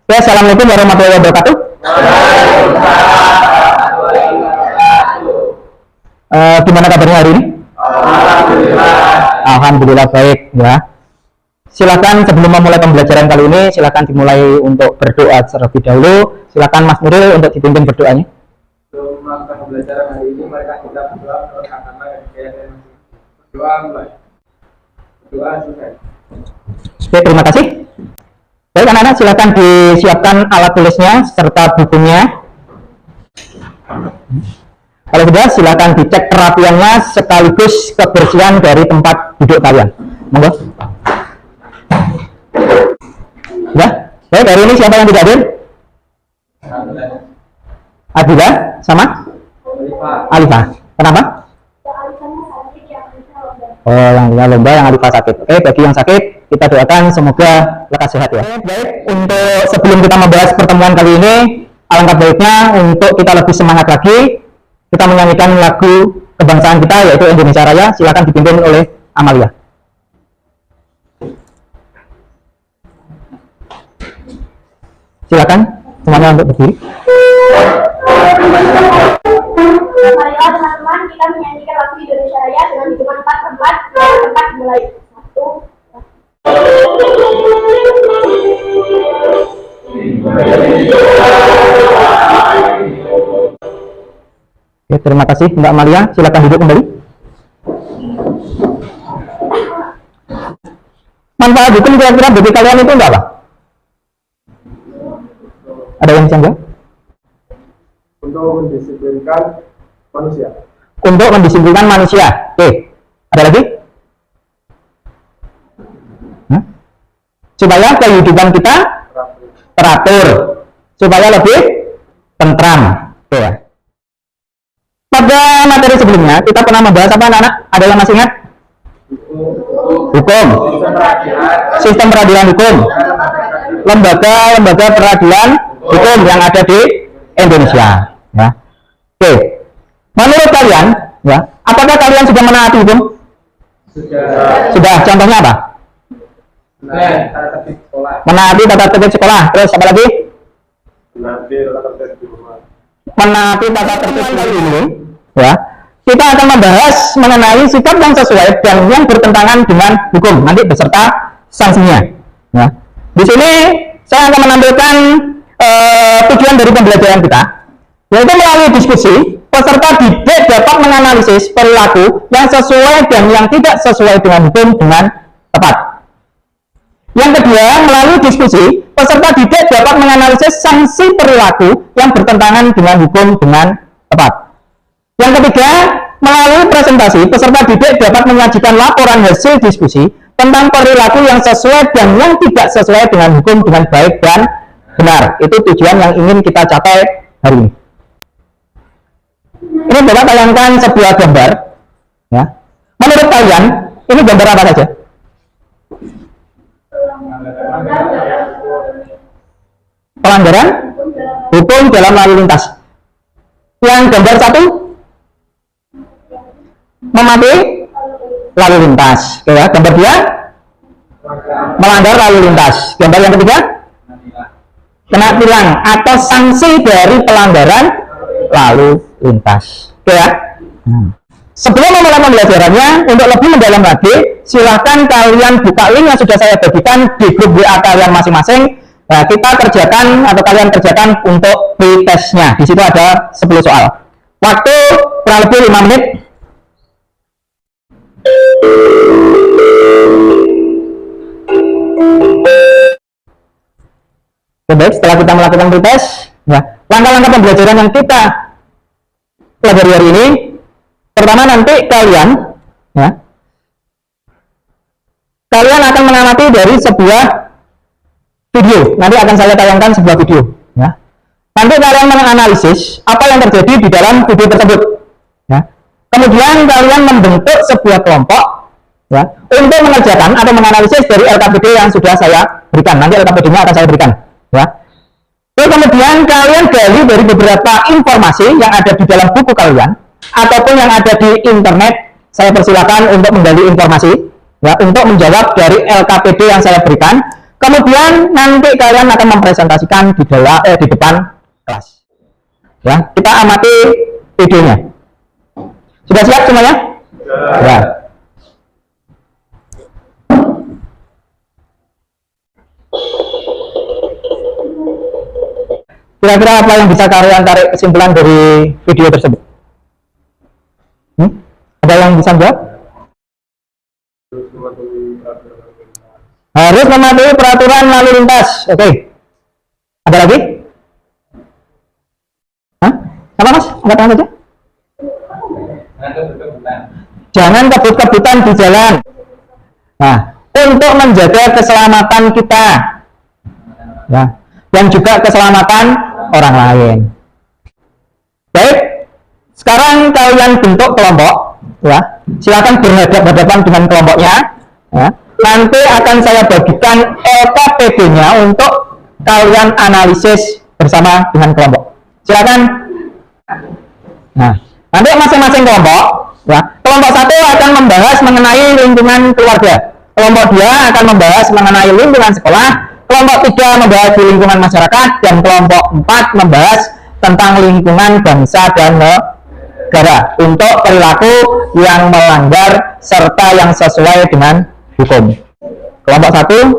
Ya, assalamualaikum warahmatullahi wabarakatuh. Gimana kabarnya hari ini? Alhamdulillah baik ya. Silakan sebelum memulai pembelajaran kali ini, silakan dimulai untuk berdoa terlebih dahulu. Silakan Mas Nuril untuk dipimpin berdoanya. Sebelum melakukan pembelajaran hari ini, mereka kita berdoa karena berdoa mulai. Berdoa selesai. Oke, terima kasih. Baik anak-anak, silakan disiapkan alat tulisnya serta bukunya. Kalau sudah, silakan dicek kerapiannya sekaligus kebersihan dari tempat duduk kalian. Monggo. Ya, baik, hari ini siapa yang tidak hadir? Adila sama? Alifa. Kenapa? Oh, yang lomba yang Alifa sakit. Oke, bagi yang sakit kita doakan semoga lekas sehat ya. Baik, untuk sebelum kita membahas pertemuan kali ini, alangkah baiknya untuk kita lebih semangat lagi, kita menyanyikan lagu kebangsaan kita yaitu Indonesia Raya. Silakan dipimpin oleh Amalia. Silakan semuanya untuk berdiri. Marilah teman-teman kita menyanyikan lagu Indonesia Raya dengan hitungan 4 tempat mulai 1. Oke, terima kasih Mbak Amalia. Silakan duduk kembali. Manfaat hukum kira-kira bagi kalian itu enggak apa? Ada yang bisa enggak? Untuk mendisiplinkan manusia. Untuk mendisiplinkan manusia. Oke. Ada lagi? Supaya kehidupan kita teratur, supaya lebih tentram. Oke ya. Pada materi sebelumnya kita pernah membahas apa anak-anak? Ada yang masih ingat? Hukum. Sistem peradilan hukum. Lembaga peradilan hukum yang ada di Indonesia. Ya. Oke. Menurut kalian, ya, apakah kalian sudah menaati hukum? Sudah. Contohnya apa? Menaati tata tertib sekolah. Terus apa lagi? Menaati tata tertib kali ini, ya. Kita akan membahas mengenai sikap yang sesuai dan yang bertentangan dengan hukum nanti beserta sanksinya. Ya. Di sini saya akan menampilkan tujuan dari pembelajaran kita, yaitu melalui diskusi peserta didik dapat menganalisis perilaku yang sesuai dan yang tidak sesuai dengan hukum dengan tepat. Yang kedua, melalui diskusi peserta didik dapat menganalisis sanksi perilaku yang bertentangan dengan hukum dengan tepat. Yang ketiga, melalui presentasi peserta didik dapat menyajikan laporan hasil diskusi tentang perilaku yang sesuai dan yang tidak sesuai dengan hukum dengan baik dan benar. Itu tujuan yang ingin kita capai hari ini. Ini Bapak tayangkan sebuah gambar. Ya. Menurut kalian, ini gambar apa saja? Pelanggaran hukum dalam lalu lintas. Yang gambar satu, mematuhi lalu lintas. Oke, ya. Gambar dua, melanggar lalu lintas. Gambar yang ketiga, kena tilang atau sanksi dari pelanggaran lalu lintas. Oke ya. Sebelum memulai pembelajarannya, untuk lebih mendalam lagi, silahkan kalian buka link yang sudah saya bagikan di grup WA kalian masing-masing. Nah, kita kerjakan atau kalian kerjakan untuk pretestnya. Di situ ada 10 soal. Waktu kurang lebih 5 menit. Baik, setelah kita melakukan pretest, ya, langkah-langkah pembelajaran yang kita pelajari hari ini, pertama nanti kalian, ya, kalian akan mengamati dari sebuah video. Nanti akan saya tayangkan sebuah video. Ya. Nanti kalian menganalisis apa yang terjadi di dalam video tersebut. Ya. Kemudian kalian membentuk sebuah kelompok, ya, untuk mengerjakan atau menganalisis dari LKPD yang sudah saya berikan. Nanti LKPD-nya akan saya berikan. Ya. Terus kemudian kalian gali dari beberapa informasi yang ada di dalam buku kalian ataupun yang ada di internet. Saya persilakan untuk menggali informasi, ya, untuk menjawab dari LKPD yang saya berikan. Kemudian nanti kalian akan mempresentasikan di depan kelas. Ya, kita amati videonya. Sudah siap semuanya? Ya. Kira-kira apa yang bisa kalian tarik kesimpulan dari video tersebut? Ada yang bisa jawab? Harus mematuhi peraturan lalu lintas. Oke. Ada lagi? Hah? Apa mas? Angkat tangan saja. Jangan kebut-kebutan di jalan. Nah, untuk menjaga keselamatan kita, ya, dan juga keselamatan orang lain. Baik, sekarang kalian bentuk kelompok, ya. Silakan berhadapan dengan kelompoknya. Ya. Nanti akan saya bagikan LKPD-nya untuk kalian analisis bersama dengan kelompok. Silakan. Nah, nanti masing-masing kelompok, ya. Kelompok 1 akan membahas mengenai lingkungan keluarga. Kelompok 2 akan membahas mengenai lingkungan sekolah. Kelompok 3 membahas di lingkungan masyarakat, dan kelompok 4 membahas tentang lingkungan bangsa dan negara untuk perilaku yang melanggar serta yang sesuai dengan hukum. Kelompok 1,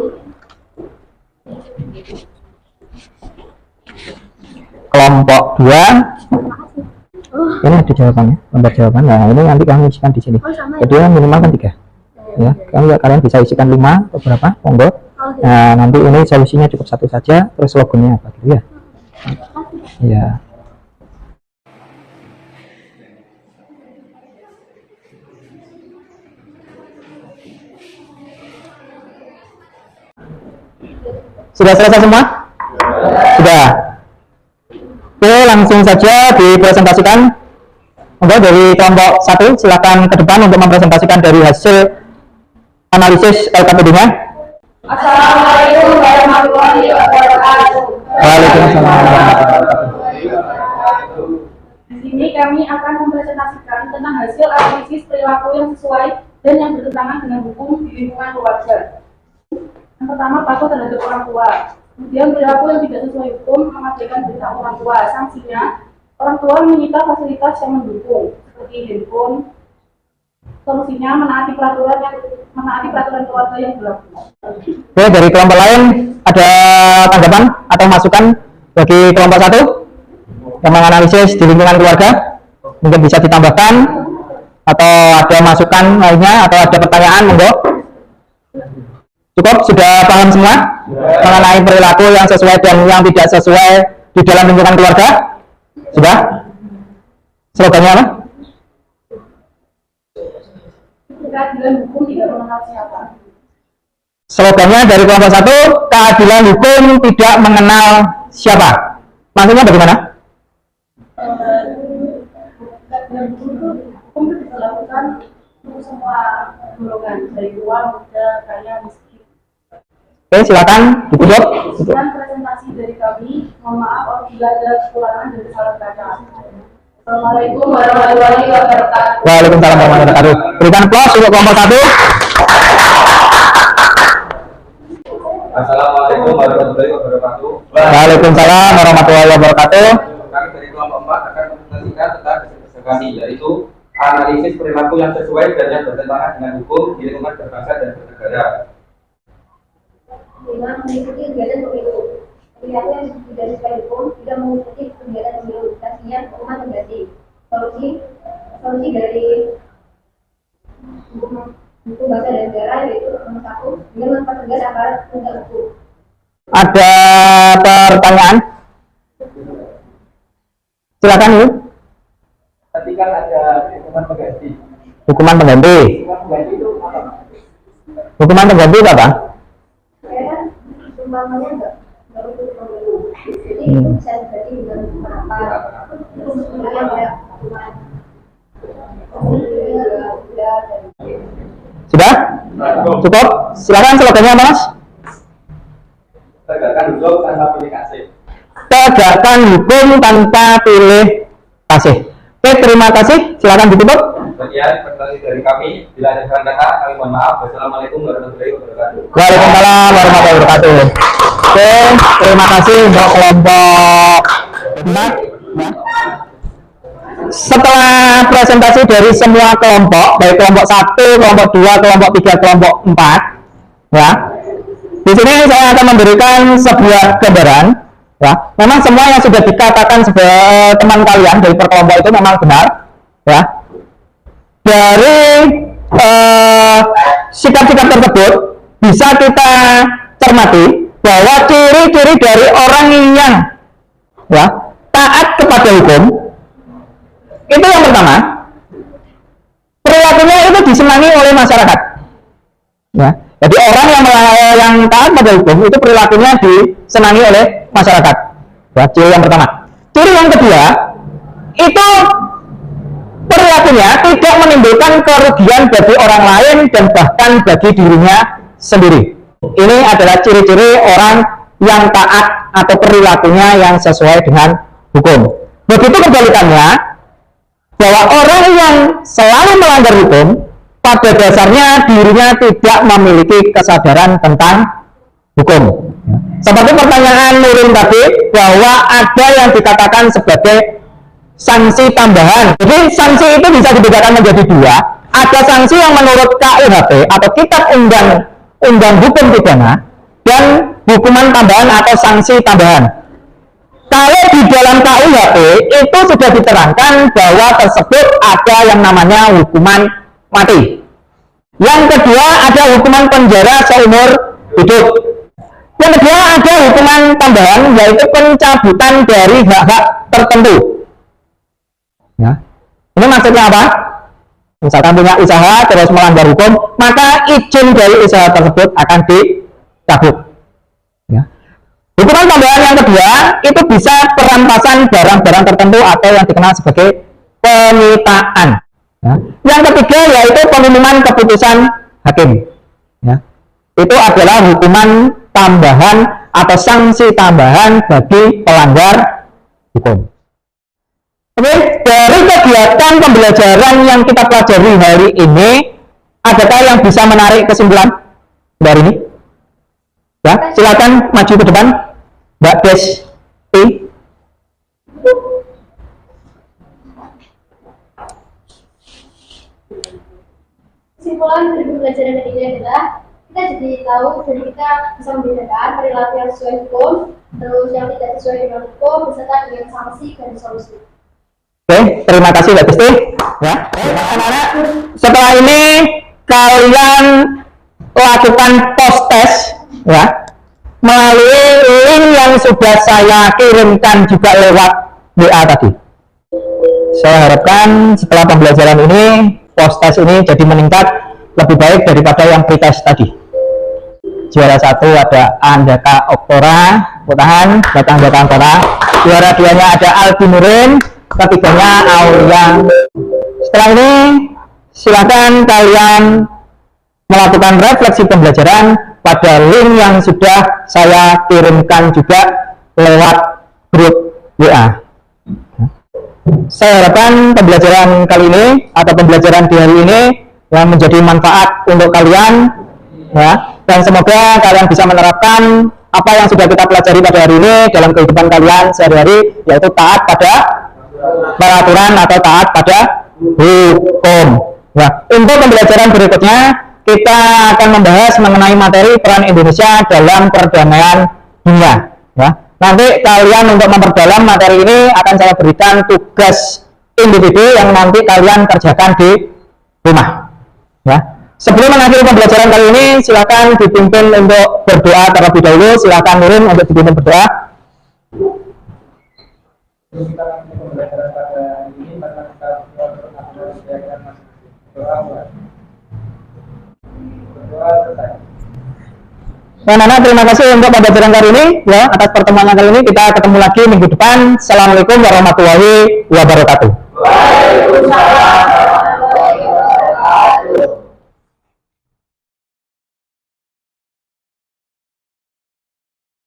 kelompok 2, ini ada jawabannya, lembar jawaban. Nah, ini nanti kami isikan di sini. Jadi minimal kan 3. Ya, kalian bisa isikan 5 atau berapa, monggo. Nah, nanti ini solusinya cukup 1 saja, terus logonya apa gitu ya. Ya. Sudah selesai semua? Sudah. Oke, langsung saja dipresentasikan. Monggo dari kelompok 1 silakan ke depan untuk mempresentasikan dari hasil analisis LKPD-nya. Assalamualaikum warahmatullahi wabarakatuh. Waalaikumsalam warahmatullahi wabarakatuh. Di sini kami akan mempresentasikan tentang hasil analisis perilaku yang sesuai dan yang bertentangan dengan hukum di lingkungan keluarga. Yang pertama, patuh terhadap orang tua. Kemudian perilaku yang tidak sesuai hukum mengabaikan perintah orang tua. Sanksinya, orang tua menyita fasilitas yang mendukung seperti handphone. Solusinya menaati peraturan keluarga yang berlaku. Oke, dari kelompok lain ada tanggapan atau masukan bagi kelompok 1 yang menganalisis di lingkungan keluarga? Mungkin bisa ditambahkan atau ada masukan lainnya atau ada pertanyaan, monggo. Cukup, sudah paham semua mengenai perilaku yang sesuai dan yang tidak sesuai di dalam lingkungan keluarga? Sudah? Slogannya apa? Keadilan hukum tidak mengenal siapa. Slogannya dari kelompok 1, keadilan hukum tidak mengenal siapa. Maksudnya bagaimana? Keadilan hukum itu dilakukan untuk semua golongan, dari tua, muda, kaya, miskin. Oke, silakan ditutup. Sekian presentasi dari kami. Mohon maaf apabila ada kekurangan dan kesalahan kata. Assalamualaikum warahmatullahi wabarakatuh. Waalaikumsalam warahmatullahi wabarakatuh. Berikan aplaus untuk kelompok 1. Assalamualaikum warahmatullahi wabarakatuh. Waalaikumsalam warahmatullahi wabarakatuh. Kami dari kelompok 4 akan mempresentasikan tentang kami, yaitu analisis perilaku yang sesuai dan yang bertentangan dengan hukum di lingkungan berbangsa dan bernegara. Dengan mengikuti kegiatan pemilu. Perilaku yang tidak sesuai hukum tidak mengikuti kegiatan pemilu. Sanksinya hukuman pengganti. Solusi dari hukum bangsa dan negara yaitu nomor 1 dengan mempertegas aparat penegak hukum. Ada pertanyaan? Silakan, Ibu. Tadi kan ada hukuman pengganti. Hukuman pengganti. Hukuman pengganti itu apa? Hukuman pengganti itu apa? Ya kan, umpamanya enggak untuk pemilu. Jadi itu bisa terjadi dengan hukuman apa? Kemudian ada hukuman Sudah? Cukup? Silakan slogannya, Mas. Tegakkan hukum tanpa pilih kasih. Tegakkan hukum tanpa pilih kasih. Oke, terima kasih. Silakan ditutup. Sekian presentasi dari kami. Bila ada kesalahan kata, kami mohon maaf. Wassalamualaikum warahmatullahi wabarakatuh. Waalaikumsalam warahmatullahi wabarakatuh. Oke, terima kasih untuk kelompok 4. Setelah presentasi dari semua kelompok, baik kelompok 1, kelompok 2, kelompok 3, kelompok 4, ya. Di sini saya akan memberikan sebuah gambaran, ya. Memang semua yang sudah dikatakan sebagai teman kalian dari per kelompok itu memang benar, ya. Dari sikap-sikap tersebut bisa kita cermati bahwa ciri-ciri dari orang yang, ya, taat kepada hukum itu yang pertama, perilakunya itu disenangi oleh masyarakat. Ya, jadi orang yang taat pada hukum itu perilakunya disenangi oleh masyarakat. Ya, ciri yang pertama. Ciri yang kedua, itu perilakunya tidak menimbulkan kerugian bagi orang lain dan bahkan bagi dirinya sendiri. Ini adalah ciri-ciri orang yang taat atau perilakunya yang sesuai dengan hukum. Begitu kebalikannya, bahwa orang yang selalu melanggar hukum pada dasarnya dirinya tidak memiliki kesadaran tentang hukum. Seperti pertanyaan Nurul tadi, bahwa ada yang dikatakan sebagai sanksi tambahan. Jadi sanksi itu bisa dibedakan menjadi dua. Ada sanksi yang menurut KUHP atau Kitab Undang Hukum Pidana dan hukuman tambahan atau sanksi tambahan. Kalau di dalam KUHP itu sudah diterangkan bahwa tersebut ada yang namanya hukuman mati. Yang kedua ada hukuman penjara seumur hidup. Yang kedua ada hukuman tambahan yaitu pencabutan dari hak-hak tertentu. Ya. Ini maksudnya apa? Misalkan punya usaha terus melanggar hukum, maka izin dari usaha tersebut akan dicabut. Ya. Hukuman tambahan yang kedua itu bisa perampasan barang-barang tertentu atau yang dikenal sebagai penyitaan. Ya. Yang ketiga yaitu pengumuman keputusan hakim. Ya. Itu adalah hukuman tambahan atau sanksi tambahan bagi pelanggar hukum. Oke, dari kegiatan pembelajaran yang kita pelajari hari ini, adakah yang bisa menarik kesimpulan dari ini? Ya, silakan maju ke depan, Mbak Desti. Kesimpulan dari pembelajaran hari ini adalah kita jadi tahu, jadi kita bisa membedakan perilaku yang sesuai hukum, terus yang tidak sesuai dengan hukum, beserta dengan sanksi dan solusi. Oke, terima kasih Mbak Desti. Ya, anak-anak, setelah ini kalian lakukan post test, ya, melalui link yang sudah saya kirimkan juga lewat WA tadi. Saya harapkan setelah pembelajaran ini, post test ini jadi meningkat lebih baik daripada yang pretest tadi. Juara 1 ada Andaka Oktora, putahan, datang Oktora. Juara 2-nya ada Aldi Nurin, ketiganya Aulia. Setelah ini, silakan kalian melakukan refleksi pembelajaran pada link yang sudah saya kirimkan juga lewat grup WA. Saya harapkan pembelajaran kali ini atau pembelajaran di hari ini yang menjadi manfaat untuk kalian, ya, dan semoga kalian bisa menerapkan apa yang sudah kita pelajari pada hari ini dalam kehidupan kalian sehari-hari, yaitu taat pada peraturan atau taat pada hukum. Ya, untuk pembelajaran berikutnya kita akan membahas mengenai materi peran Indonesia dalam perdamaian dunia. Ya. Nanti kalian untuk memperdalam materi ini akan saya berikan tugas individu yang nanti kalian kerjakan di rumah. Ya. Sebelum mengakhiri pembelajaran kali ini, silakan dipimpin untuk berdoa terlebih dahulu. Silakan Nurin untuk dipimpin berdoa. Nah, terima kasih untuk pembelajaran kali ini, ya, atas pertemuan kali ini. Kita ketemu lagi minggu depan. Assalamualaikum warahmatullahi wabarakatuh. Waalaikumsalam.